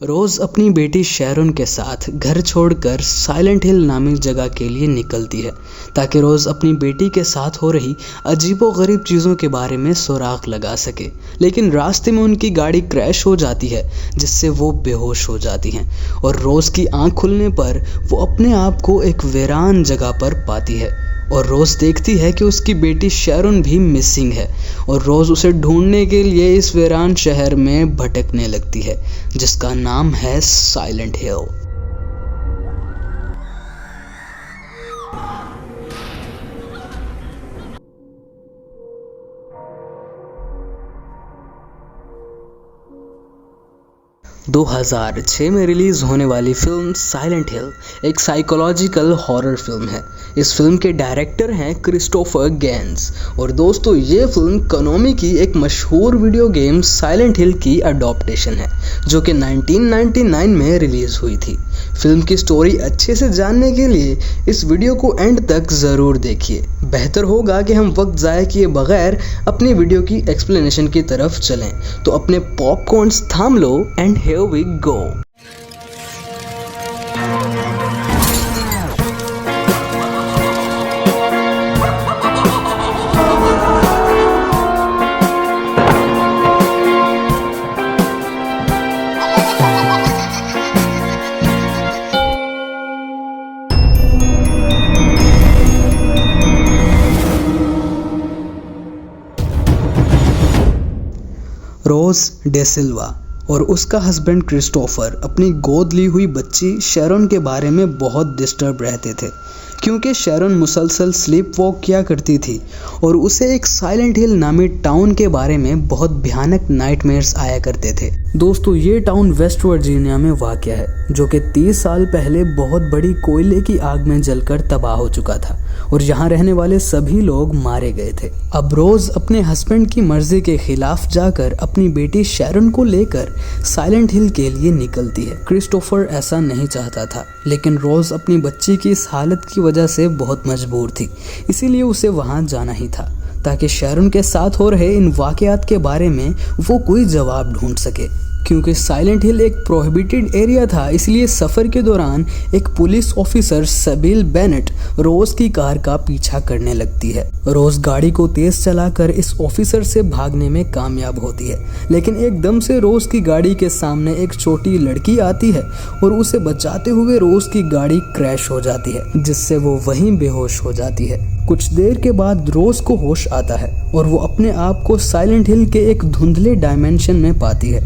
रोज अपनी बेटी शैरोन के साथ घर छोड़कर साइलेंट हिल नामक जगह के लिए निकलती है ताकि रोज अपनी बेटी के साथ हो रही अजीबोगरीब चीज़ों के बारे में सुराग लगा सके। लेकिन रास्ते में उनकी गाड़ी क्रैश हो जाती है जिससे वो बेहोश हो जाती हैं और रोज की आंख खुलने पर वो अपने आप को एक वीरान जगह पर पाती है और रोज देखती है कि उसकी बेटी शैरोन भी मिसिंग है और रोज उसे ढूंढने के लिए इस वीरान शहर में भटकने लगती है जिसका नाम है साइलेंट हिल। दो 2006 में रिलीज होने वाली फिल्म साइलेंट हिल एक साइकोलॉजिकल हॉरर फिल्म है। इस फिल्म के डायरेक्टर हैं क्रिस्टोफर गैंस और दोस्तों ये फिल्म कोनामी की एक मशहूर वीडियो गेम साइलेंट हिल की अडॉप्टेशन है जो कि 1999 में रिलीज हुई थी। फिल्म की स्टोरी अच्छे से जानने के लिए इस वीडियो को एंड तक ज़रूर देखिए। बेहतर होगा कि हम वक्त ज़ाया किए बगैर अपनी वीडियो की एक्सप्लेनेशन की तरफ चलें, तो अपने पॉपकॉर्न्स थाम लो and here we go। Rose de Silva और उसका हस्बैंड क्रिस्टोफर अपनी गोद ली हुई बच्ची शैरोन के बारे में बहुत डिस्टर्ब रहते थे क्योंकि शैरोन मुसलसल स्लीप वॉक किया करती थी और उसे एक साइलेंट हिल नामी टाउन के बारे में बहुत भयानक नाइटमेयर्स आया करते थे। दोस्तों ये टाउन वेस्ट वर्जीनिया में वाक़या है जो कि 30 साल पहले बहुत बड़ी कोयले की आग में जलकर तबाह हो चुका था और यहाँ रहने वाले सभी लोग मारे गए थे। अब रोज अपने हस्बैंड की मर्जी के खिलाफ जाकर अपनी बेटी शैरोन को लेकर साइलेंट हिल के लिए निकलती है। क्रिस्टोफर ऐसा नहीं चाहता था लेकिन रोज अपनी बच्ची की इस हालत की वजह से बहुत मजबूर थी, इसीलिए उसे वहां जाना ही था ताकि शैरोन के साथ हो रहे इन वाकयात के बारे में वो कोई जवाब ढूंढ सके। क्योंकि साइलेंट हिल एक प्रोहिबिटेड एरिया था इसलिए सफ़र के दौरान एक पुलिस ऑफिसर सबील बेनेट रोज की कार का पीछा करने लगती है। रोज गाड़ी को तेज चलाकर इस ऑफिसर से भागने में कामयाब होती है लेकिन एकदम से रोज की गाड़ी के सामने एक छोटी लड़की आती है और उसे बचाते हुए रोज की गाड़ी क्रैश हो जाती है जिससे वो वहीं बेहोश हो जाती है। कुछ देर के बाद रोज को होश आता है और वो अपने आप को साइलेंट हिल के एक धुंधले डायमेंशन में पाती है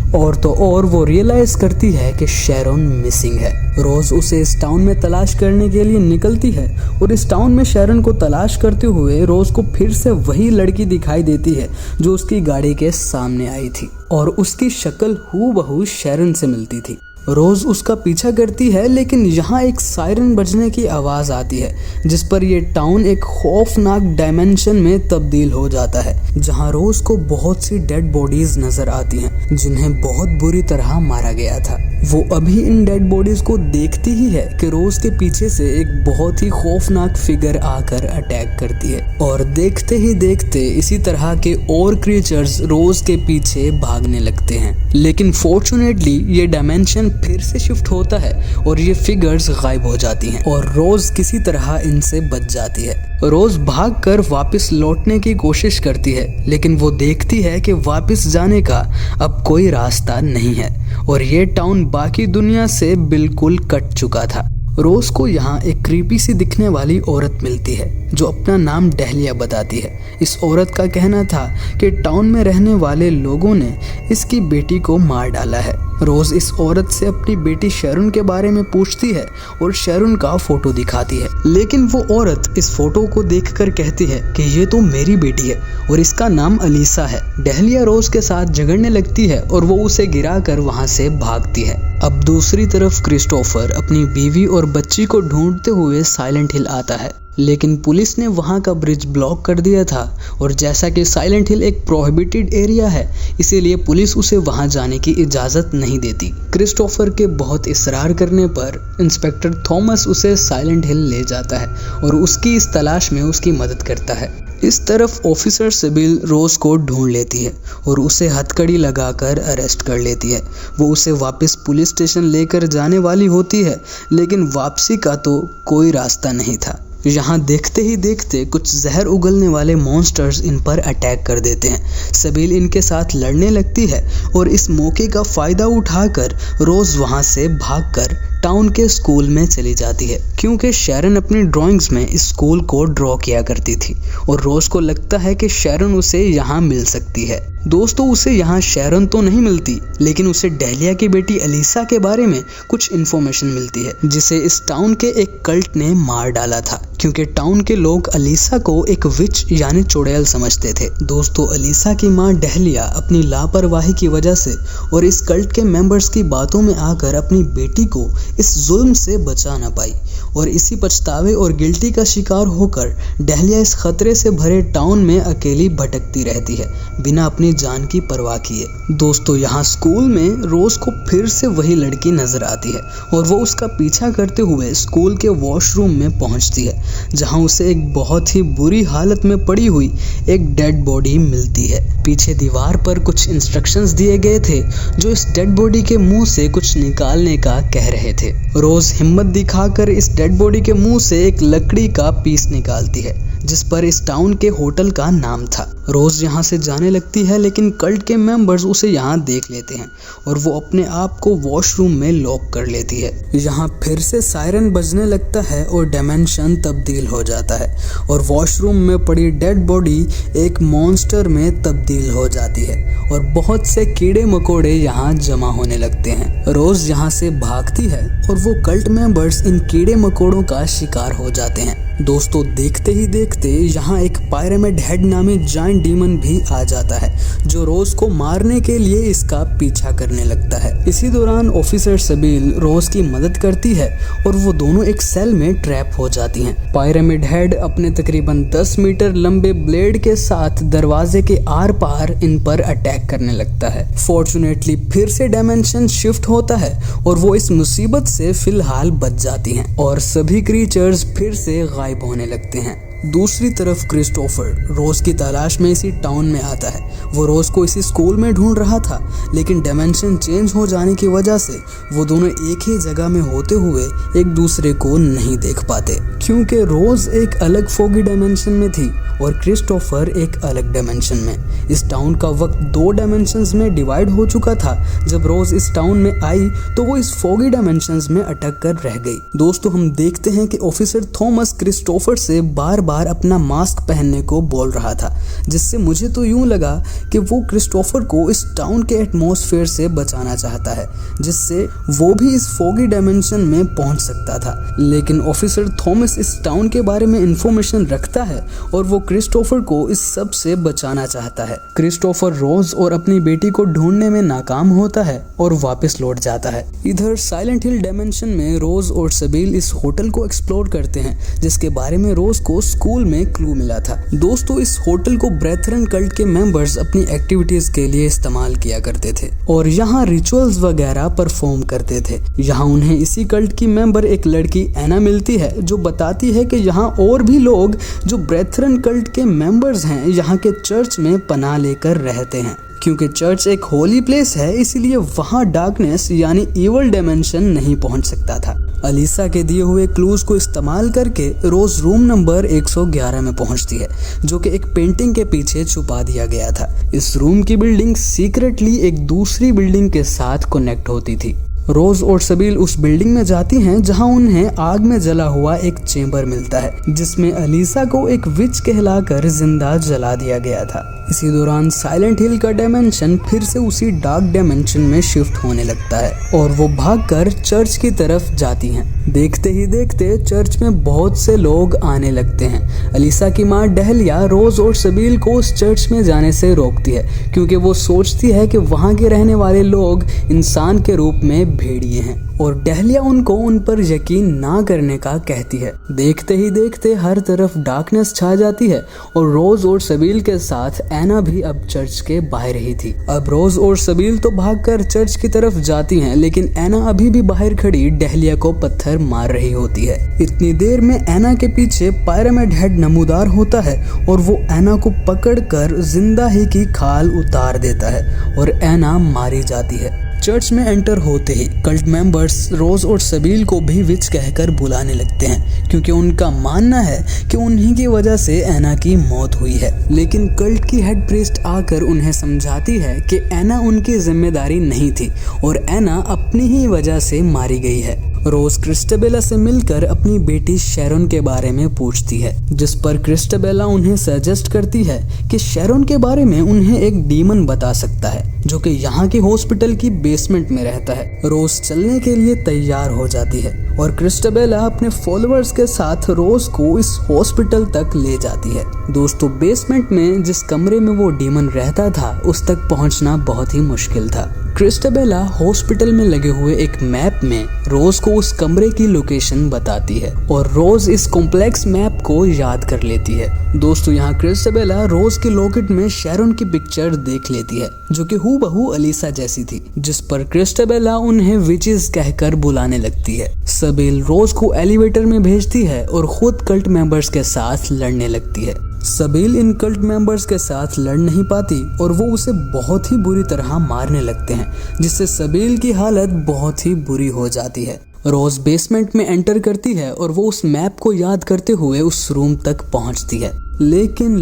और वो रियलाइज करती है कि शैरोन मिसिंग है। रोज उसे इस टाउन में तलाश करने के लिए निकलती है और इस टाउन में शैरोन को तलाश करते हुए रोज को फिर से वही लड़की दिखाई देती है जो उसकी गाड़ी के सामने आई थी और उसकी शक्ल हूबहू शैरोन से मिलती थी। रोज उसका पीछा करती है लेकिन यहाँ एक सायरन बजने की आवाज़ आती है जिस पर यह टाउन एक खौफनाक डायमेंशन में तब्दील हो जाता है जहाँ रोज को बहुत सी डेड बॉडीज नजर आती हैं जिन्हें बहुत बुरी तरह मारा गया था। वो अभी इन डेड बॉडीज को देखती ही है कि रोज के पीछे से एक बहुत ही खौफनाक फिगर आकर अटैक करती है और देखते ही देखते इसी तरह के और क्रिएचर्स रोज के पीछे भागने लगते हैं। लेकिन फॉर्चुनेटली ये डायमेंशन फिर से शिफ्ट होता है और ये फिगर्स गायब हो जाती हैं और रोज किसी तरह इनसे बच जाती है। रोज भागकर वापस लौटने की कोशिश करती है लेकिन वो देखती है कि वापस जाने का अब कोई रास्ता नहीं है और ये टाउन बाकी दुनिया से बिल्कुल कट चुका था। रोज को यहाँ एक क्रीपी सी दिखने वाली औरत मिलती है जो अपना नाम डेहलिया बताती है। इस औरत का कहना था कि टाउन में रहने वाले लोगों ने इसकी बेटी को मार डाला है। रोज इस औरत से अपनी बेटी शैरोन के बारे में पूछती है और शैरोन का फोटो दिखाती है लेकिन वो औरत इस फोटो को देखकर कहती है कि ये तो मेरी बेटी है और इसका नाम अलीसा है। डेहलिया रोज के साथ झगड़ने लगती है और वो उसे गिराकर वहां से भागती है। अब दूसरी तरफ क्रिस्टोफर अपनी बीवी और बच्ची को ढूंढते हुए साइलेंट हिल आता है लेकिन पुलिस ने वहां का ब्रिज ब्लॉक कर दिया था और जैसा कि साइलेंट हिल एक प्रोहिबिटेड एरिया है, इसीलिए पुलिस उसे वहां जाने की इजाज़त नहीं देती। क्रिस्टोफर के बहुत इसरार करने पर इंस्पेक्टर थॉमस उसे साइलेंट हिल ले जाता है और उसकी इस तलाश में उसकी मदद करता है। इस तरफ ऑफिसर सिबिल रोज को ढूंढ लेती है और उसे हथकड़ी लगाकर अरेस्ट कर लेती है। वो उसे वापस पुलिस स्टेशन लेकर जाने वाली होती है, लेकिन वापसी का तो कोई रास्ता नहीं था। यहाँ देखते ही देखते कुछ जहर उगलने वाले मॉन्स्टर्स इन पर अटैक कर देते हैं। सबील इनके साथ लड़ने लगती है और इस मौके का फ़ायदा उठाकर रोज़ वहाँ से भागकर टाउन के स्कूल में चली जाती है, क्योंकि शैरन अपनी ड्राइंग्स में इस स्कूल को ड्रॉ किया करती थी और रोज़ को लगता है कि शैरन उसे यहाँ मिल सकती है। दोस्तों, उसे यहाँ शैरन तो नहीं मिलती, लेकिन उसे डेलिया की बेटी अलीसा के बारे में कुछ इन्फॉर्मेशन मिलती है, जिसे इस टाउन के एक कल्ट ने मार डाला था, क्योंकि टाउन के लोग अलीसा को एक विच यानी चुड़ैल समझते थे। दोस्तों, अलीसा की माँ डेलिया अपनी लापरवाही की वजह से और इस कल्ट के मेंबर्स की बातों में आकर अपनी बेटी को इस जुल्म से बचा न पाई और इसी पछतावे और गिल्टी का शिकार होकर डेलिया इस खतरे से भरे टाउन में अकेली भटकती रहती है, बिना अपनी जान की परवाह किए। दोस्तों, यहाँ स्कूल में रोज को फिर से वही लड़की नजर आती है और वो उसका पीछा करते हुए स्कूल के वॉशरूम में पहुंचती है, जहाँ उसे एक बहुत ही बुरी हालत में पड़ी हुई एक डेड बॉडी मिलती है। पीछे दीवार पर कुछ इंस्ट्रक्शंस दिए गए थे जो इस डेड बॉडी के मुंह से कुछ निकालने का कह रहे थे। रोज हिम्मत दिखाकर इस डेड बॉडी के मुंह से एक लकड़ी का पीस निकालती है, जिस पर इस टाउन के होटल का नाम था। रोज यहाँ से जाने लगती है, लेकिन कल्ट के मेंबर्स उसे यहाँ देख लेते हैं और वो अपने आप को वॉशरूम में लॉक कर लेती है। यहाँ फिर से सायरन बजने लगता है और डायमेंशन तब्दील हो जाता है और वॉशरूम में पड़ी डेड बॉडी एक मॉन्स्टर में तब्दील हो जाती है और बहुत से कीड़े मकोड़े यहाँ जमा होने लगते हैं। रोज यहाँ से भागती है और वो कल्ट मेंबर्स इन कीड़े मकोड़ों का शिकार हो जाते हैं। दोस्तों, देखते ही देखते यहाँ एक पायरामिड हेड नामी जायंट डीमन भी आ जाता है, जो रोज को मारने के लिए इसका पीछा करने लगता है। इसी दौरान ऑफिसर सबील रोज की मदद करती है और वो दोनों एक सेल में ट्रैप हो जाती हैं। पायरामिड हेड अपने तकरीबन 10 मीटर लंबे ब्लेड के साथ दरवाजे के आर पार इन पर अटैक करने लगता है। फॉर्चुनेटली फिर से डायमेंशन शिफ्ट होता है और वो इस मुसीबत से फिलहाल बच जाती हैं और सभी क्रीचर्स फिर से गायब होने लगते हैं। दूसरी तरफ क्रिस्टोफर रोज की तलाश में इसी टाउन में आता है। वो रोज को इसी स्कूल में ढूंढ रहा था, लेकिन डायमेंशन चेंज हो जाने की वजह से वो दोनों एक ही जगह में होते हुए एक दूसरे को नहीं देख पाते, क्योंकि रोज एक अलग फोगी डायमेंशन में थी और क्रिस्टोफर एक अलग डायमेंशन में। इस टाउन का वक्त 2 डायमेंशंस में डिवाइड हो चुका था। जब रोज इस टाउन में आई तो वो इस फोगी डायमेंशंस में अटक कर रह गई। दोस्तों, हम देखते हैं कि ऑफिसर थॉमस क्रिस्टोफर से बार बार अपना मास्क पहनने को बोल रहा था, जिससे मुझे तो यूं लगा कि वो क्रिस्टोफर को इस टाउन के एटमॉस्फेयर से बचाना चाहता है, जिससे वो भी इस फोगी डायमेंशन में पहुंच सकता था। लेकिन ऑफिसर थॉमस इस टाउन के बारे में इंफॉर्मेशन रखता है और वो क्रिस्टोफर को इस सब से बचाना चाहता है। क्रिस्टोफर रोज और अपनी बेटी को ढूंढने में नाकाम होता है और वापस लौट जाता है। इधर साइलेंट हिल डायमेंशन में रोज और सबील इस होटल को एक्सप्लोर करते हैं, जिसके बारे में रोज को स्कूल में क्लू मिला था। दोस्तों, इस होटल को ब्रेथरन कल्ट के मेंबर्स अपनी एक्टिविटीज के लिए इस्तेमाल किया करते थे और यहाँ रिचुअल्स वगैरह परफॉर्म करते थे। यहाँ उन्हें इसी कल्ट की मेंबर एक लड़की एना मिलती है, जो बताती है कि यहाँ और भी लोग जो ब्रेथरन कल्ट के मेंबर्स हैं यहाँ के चर्च में पनाह लेकर रहते हैं। क्योंकि चर्च एक होली प्लेस है, इसीलिए वहाँ डार्कनेस यानी इवल डायमेंशन नहीं पहुँच सकता था। अलीसा के दिए हुए क्लूज को इस्तेमाल करके रोज रूम नंबर 111 में पहुंचती है, जो कि एक पेंटिंग के पीछे छुपा दिया गया था। इस रूम की बिल्डिंग सीक्रेटली एक दूसरी बिल्डिंग के साथ कनेक्ट होती थी। रोज और सबील उस बिल्डिंग में जाती हैं, जहां उन्हें आग में जला हुआ एक चेंबर मिलता है, जिसमें अलीसा को एक विच कहलाकर जिंदा जला दिया गया था। इसी दौरान साइलेंट हिल का डायमेंशन फिर से उसी डार्क डायमेंशन में शिफ्ट होने लगता है और वो भागकर चर्च की तरफ जाती हैं। देखते ही देखते चर्च में बहुत से लोग आने लगते हैं। अलीसा की माँ डेलिया रोज और सबील को उस चर्च में जाने से रोकती है, क्योंकि वो सोचती है कि वहाँ के रहने वाले लोग इंसान के रूप में भेड़िए हैं और डहलिया उनको उन पर यकीन ना करने का कहती है। देखते ही देखते हर तरफ डार्कनेस छा जाती है और रोज और सबील के साथ एना भी अब चर्च के बाहर ही थी। अब रोज और सबील तो भागकर चर्च की तरफ जाती हैं, लेकिन एना अभी भी बाहर खड़ी डहलिया को पत्थर मार रही होती है। इतनी देर में एना के पीछे पायरामिड हेड नमूदार होता है और वो एना को पकड़कर जिंदा ही की खाल उतार देता है और एना मारी जाती है। चर्च में एंटर होते ही कल्ट मेंबर्स रोज और सबील को भी विच कहकर बुलाने लगते हैं, क्योंकि उनका मानना है कि उन्हीं की वजह से एना की मौत हुई है। लेकिन कल्ट की हेड प्रीस्ट आकर उन्हें समझाती है कि एना उनकी जिम्मेदारी नहीं थी और एना अपनी ही वजह से मारी गई है। रोज क्रिस्टबेला से मिलकर अपनी बेटी शेरोन के बारे में पूछती है, जिस पर क्रिस्टबेला उन्हें सजेस्ट करती है कि शेरोन के बारे में उन्हें एक डीमन बता सकता है जो कि यहाँ की हॉस्पिटल की बेसमेंट में रहता है। रोज चलने के लिए तैयार हो जाती है और क्रिस्टबेला अपने फॉलोअर्स के साथ रोज को इस हॉस्पिटल तक ले जाती है। दोस्तों, बेसमेंट में जिस कमरे में वो डीमन रहता था उस तक पहुंचना बहुत ही मुश्किल था। क्रिस्टबेला हॉस्पिटल में लगे हुए एक मैप में रोज को उस कमरे की लोकेशन बताती है और रोज इस कॉम्प्लेक्स मैप को याद कर लेती है। दोस्तों, यहाँ क्रिस्टबेला रोज के लॉकेट में शेरोन की पिक्चर देख लेती है जो कि हूबहू अलीसा जैसी थी, जिस पर क्रिस्टबेला उन्हें विचेस कहकर बुलाने लगती है। सबील रोज को एलिवेटर में भेजती है और खुद कल्ट मेंबर्स के साथ लड़ने लगती है। सबील इन कल्ट मेंबर्स के साथ लड़ नहीं पाती और वो उसे बहुत ही बुरी तरह मारने लगते हैं, जिससे सबील की हालत बहुत ही बुरी हो जाती है। रोज बेसमेंट में एंटर करती है और वो उस मैप को याद करते हुए उस रूम तक पहुंचती है। लेकिन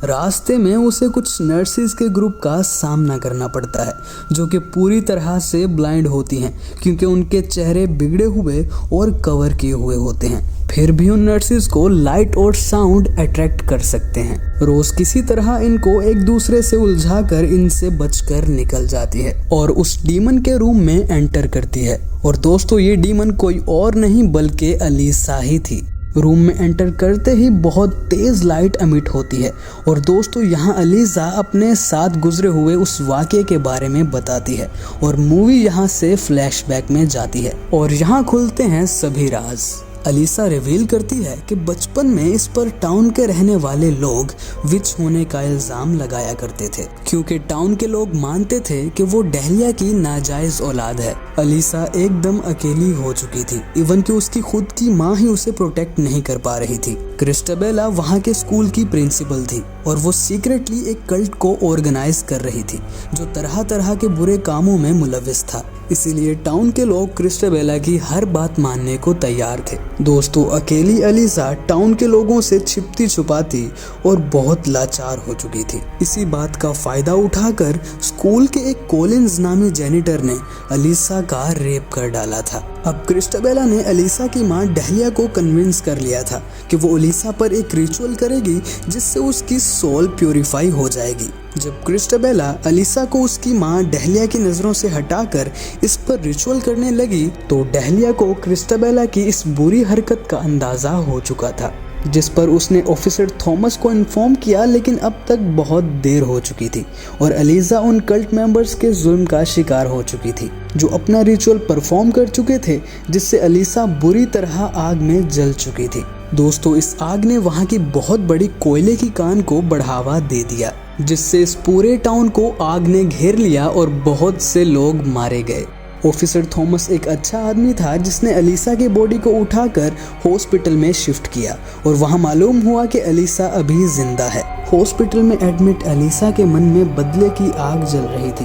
रास्ते में उसे कुछ नर्सिस के ग्रुप का सामना करना पड़ता है जो कि पूरी तरह से ब्लाइंड होती हैं, क्योंकि उनके चेहरे बिगड़े हुए और कवर किए हुए होते हैं। फिर भी उन नर्सिस को लाइट और साउंड अट्रैक्ट कर सकते हैं। रोज किसी तरह इनको एक दूसरे से उलझाकर इनसे बचकर निकल जाती है और उस डीमन के रूम में एंटर करती है। और दोस्तों, ये डीमन कोई और नहीं बल्कि अलीसा ही थी। रूम में एंटर करते ही बहुत तेज लाइट एमिट होती है और दोस्तों, यहाँ अलीसा अपने साथ गुजरे हुए उस वाक़ये के बारे में बताती है और मूवी यहाँ से फ्लैशबैक में जाती है और यहाँ खुलते हैं सभी राज। अलीसा रिवील करती है कि बचपन में इस पर टाउन के रहने वाले लोग विच होने का इल्जाम लगाया करते थे, क्योंकि टाउन के लोग मानते थे कि वो डहलिया की नाजायज औलाद है। अलीसा एकदम अकेली हो चुकी थी, इवन कि उसकी खुद की माँ ही उसे प्रोटेक्ट नहीं कर पा रही थी। क्रिस्टबेला वहाँ के स्कूल की प्रिंसिपल थी और वो सीक्रेटली एक कल्ट को ऑर्गेनाइज कर रही थी जो तरह तरह के बुरे कामों में मुलविस था। इसीलिए टाउन के लोग क्रिस्टबेला की हर बात मानने को तैयार थे। दोस्तों, अकेली अलीसा टाउन के लोगों से छिपती छुपाती और बहुत लाचार हो चुकी थी। इसी बात का फायदा उठाकर स्कूल के एक कॉलिंस नामी जेनिटर ने अलीसा का रेप कर डाला था। अब क्रिस्टबेला ने अलीसा की माँ डहलिया को कन्विंस कर लिया था कि वो अलीसा पर एक रिचुअल करेगी जिससे उसकी सोल प्यूरिफाई हो जाएगी। जब क्रिस्टबेला अलीसा को उसकी माँ डहलिया की नज़रों से हटाकर इस पर रिचुअल करने लगी तो डहलिया को क्रिस्टबेला की इस बुरी हरकत का अंदाज़ा हो चुका था, जिस पर उसने ऑफिसर थॉमस को इन्फॉर्म किया, लेकिन अब तक बहुत देर हो चुकी थी और अलीसा उन कल्ट मेंबर्स के जुल्म का शिकार हो चुकी थी जो अपना रिचुअल परफॉर्म कर चुके थे, जिससे अलीसा बुरी तरह आग में जल चुकी थी। दोस्तों, इस आग ने वहाँ की बहुत बड़ी कोयले की कान को बढ़ावा दे दिया, जिससे इस पूरे टाउन को आग ने घेर लिया और बहुत से लोग मारे गए। ऑफिसर थॉमस एक अच्छा आदमी था जिसने अलीसा की बॉडी को उठाकर हॉस्पिटल में शिफ्ट किया और वहां मालूम हुआ कि अलीसा अभी जिंदा है। हॉस्पिटल में एडमिट अलीसा के मन में बदले की आग जल रही थी,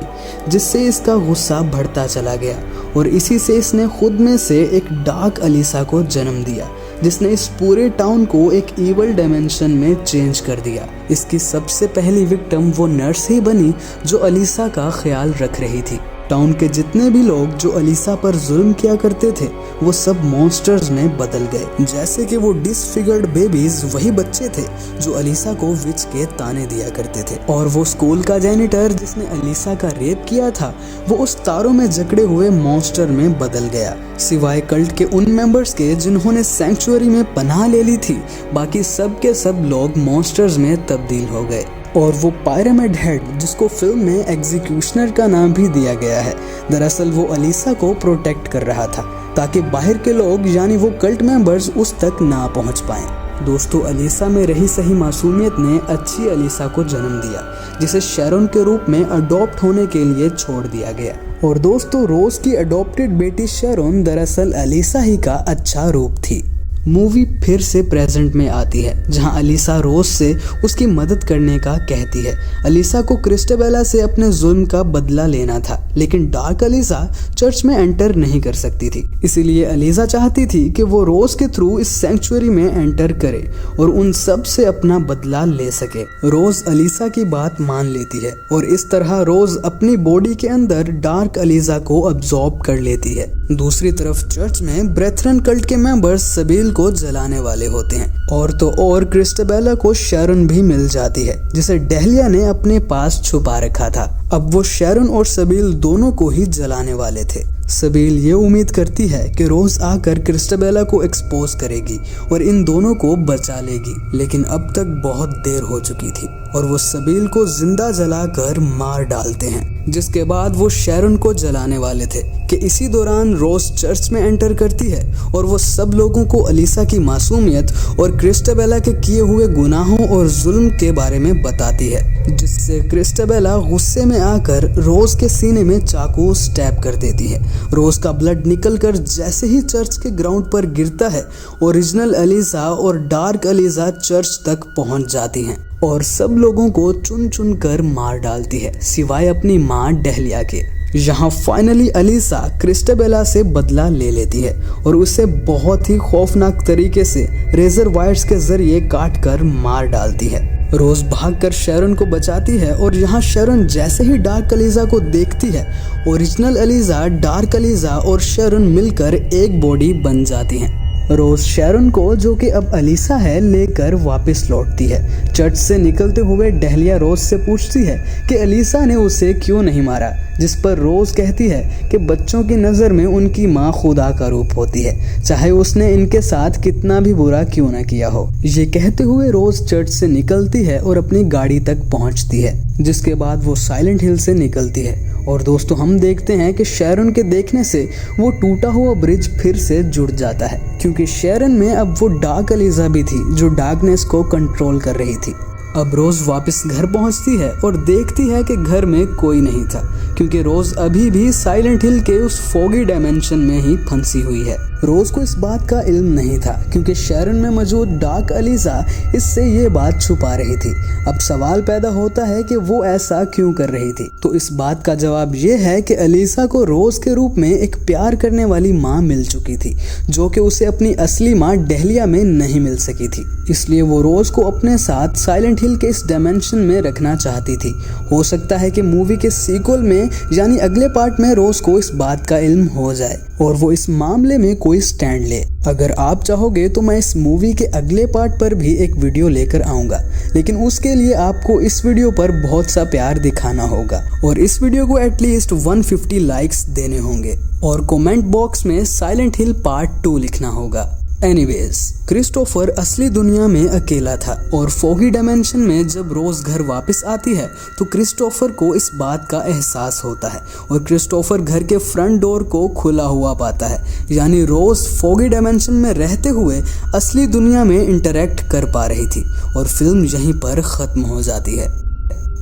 जिससे इसका गुस्सा बढ़ता चला गया और इसी से इसने खुद में से एक डार्क अलीसा को जन्म दिया, जिसने इस पूरे टाउन को एक इवल डायमेंशन में चेंज कर दिया। इसकी सबसे पहली विक्टिम वो नर्स ही बनी जो अलीसा का ख्याल रख रही थी। टाउन के जितने भी लोग जो अलीसा पर जुल्म किया करते थे वो सब मॉन्स्टर्स में बदल गए, जैसे कि वो डिसफिगर्ड बेबीज वही बच्चे थे जो अलीसा को विच के ताने दिया करते थे, और वो स्कूल का जेनिटर जिसने अलीसा का रेप किया था वो उस तारों में जकड़े हुए मॉन्स्टर में बदल गया। सिवाय कल्ट के उन मेंबर्स के जिन्होंने सैंक्चुअरी में पनाह ले ली थी, बाकी सब के सब लोग मॉन्स्टर्स में तब्दील हो गए। और वो पायरामिड हेड जिसको फिल्म में एग्जीक्यूशनर का नाम भी दिया गया है, दरअसल वो अलीसा को प्रोटेक्ट कर रहा था ताकि बाहर के लोग यानी वो कल्ट मेंबर्स उस तक ना पहुंच पाएं। दोस्तों, अलीसा में रही सही मासूमियत ने अच्छी अलीसा को जन्म दिया, जिसे शैरोन के रूप में अडॉप्ट होने के लिए छोड़ दिया गया। और दोस्तों, रोज की अडॉप्टेड बेटी शैरोन दरअसल अलीसा ही का अच्छा रूप थी। मूवी फिर से प्रेजेंट में आती है, जहां अलीसा रोज से उसकी मदद करने का कहती है। अलीसा को क्रिस्टोबेला से अपने जुल्म का बदला लेना था, लेकिन डार्क अलीसा चर्च में एंटर नहीं कर सकती थी। इसीलिए अलीसा चाहती थी कि वो रोज के थ्रू इस सेंचुरी में एंटर करे और उन सब से अपना बदला ले सके। रोज अलीसा की बात मान लेती है और इस तरह रोज अपनी बॉडी के अंदर डार्क अलीसा को अब्सॉर्ब कर लेती है। दूसरी तरफ चर्च में ब्रेथरन कल्ट के मेंबर्स सबील को जलाने वाले होते हैं। और तो और क्रिस्टोबेला को शैरोन भी मिल जाती है, जिसे डेहलिया ने अपने पास छुपा रखा था। अब वो शैरोन और सबील दोनों को ही जलाने वाले थे। सबील ये उम्मीद करती है कि रोज आकर क्रिस्टोबेला को एक्सपोज करेगी और इन दोनों को बचा लेगी, लेकिन अब तक बहुत देर हो चुकी थी और वो सबील को जिंदा जलाकर मार डालते हैं। जिसके बाद वो शैरोन को जलाने वाले थे कि इसी दौरान रोज चर्च में एंटर करती है और वो सब लोगों को अलीसा की मासूमियत और क्रिस्टोबेला के किए हुए गुनाहों और जुल्म के बारे में बताती है, जिससे क्रिस्टोबेला गुस्से में आकर रोज के सीने में चाकू स्टैब कर देती है। रोज का ब्लड निकलकर जैसे ही चर्च के ग्राउंड पर गिरता है, ओरिजिनल अलीसा और डार्क अलीसा चर्च तक पहुंच जाती हैं और सब लोगों को चुन चुन कर मार डालती है, सिवाय अपनी माँ डेहलिया के। यहाँ फाइनली अलीसा क्रिस्टोबेला से बदला ले लेती है और उसे बहुत ही खौफनाक तरीके से रेजर वायर्स के जरिए काट कर मार डालती है। रोज भागकर शैरोन को बचाती है और यहाँ शैरोन जैसे ही डार्क अलीसा को देखती है, ओरिजिनल अलीसा, डार्क अलीसा और शैरोन मिलकर एक बॉडी बन जाती हैं। रोज शैरोन को, जो कि अब अलीसा है, लेकर वापस लौटती है। चर्च से निकलते हुए डेहलिया रोज से पूछती है कि अलीसा ने उसे क्यों नहीं मारा, जिस पर रोज कहती है कि बच्चों की नज़र में उनकी माँ खुदा का रूप होती है, चाहे उसने इनके साथ कितना भी बुरा क्यों ना किया हो। ये कहते हुए रोज चर्च से निकलती है और अपनी गाड़ी तक पहुंचती है, जिसके बाद वो साइलेंट हिल से निकलती है। और दोस्तों, हम देखते हैं कि शैरोन के देखने से वो टूटा हुआ ब्रिज फिर से जुड़ जाता है, क्योंकि शैरोन में अब वो डार्क अलीसा भी थी जो डार्कनेस को कंट्रोल कर रही थी। अब रोज वापस घर पहुंचती है और देखती है कि घर में कोई नहीं था, क्योंकि रोज अभी भी साइलेंट हिल के उस फोगी डायमेंशन में ही फंसी हुई है। रोज को इस बात का इल्म नहीं था, क्योंकि शैरोन में मौजूद डार्क अलीसा इससे ये बात छुपा रही थी। अब सवाल पैदा होता है कि वो ऐसा क्यों कर रही थी। तो इस बात का जवाब ये है कि अलीसा को रोज के रूप में एक प्यार करने वाली माँ मिल चुकी थी, जो कि उसे अपनी असली माँ डेहलिया में नहीं मिल सकी थी। इसलिए वो रोज को अपने साथ साइलेंट हिल के इस डायमेंशन में रखना चाहती थी। हो सकता है कि मूवी के सीक्वल में यानी अगले पार्ट में रोज को इस बात का इल्म हो जाए और वो इस मामले में कोई स्टैंड ले। अगर आप चाहोगे तो मैं इस मूवी के अगले पार्ट पर भी एक वीडियो लेकर आऊंगा, लेकिन उसके लिए आपको इस वीडियो पर बहुत सा प्यार दिखाना होगा और इस वीडियो को एटलीस्ट 150 लाइक्स देने होंगे और कमेंट बॉक्स में साइलेंट हिल पार्ट 2 लिखना होगा। एनीवेज, क्रिस्टोफर असली दुनिया में अकेला था और फोगी डायमेंशन में जब रोज घर वापस आती है तो क्रिस्टोफर को इस बात का एहसास होता है और क्रिस्टोफर घर के फ्रंट डोर को खुला हुआ पाता है, यानी रोज फोगी डायमेंशन में रहते हुए असली दुनिया में इंटरेक्ट कर पा रही थी और फिल्म यहीं पर खत्म हो जाती है।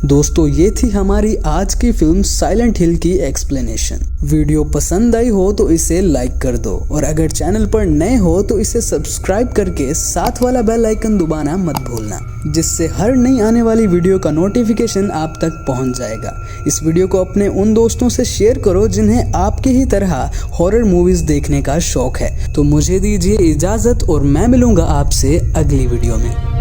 दोस्तों, ये थी हमारी आज की फिल्म साइलेंट हिल की एक्सप्लेनेशन। वीडियो पसंद आई हो तो इसे लाइक कर दो और अगर चैनल पर नए हो तो इसे सब्सक्राइब करके साथ वाला बेल आइकन दबाना मत भूलना, जिससे हर नई आने वाली वीडियो का नोटिफिकेशन आप तक पहुंच जाएगा। इस वीडियो को अपने उन दोस्तों से शेयर करो जिन्हें आपके ही तरह हॉरर मूवीज देखने का शौक है। तो मुझे दीजिए इजाजत और मैं मिलूंगा आपसे अगली वीडियो में।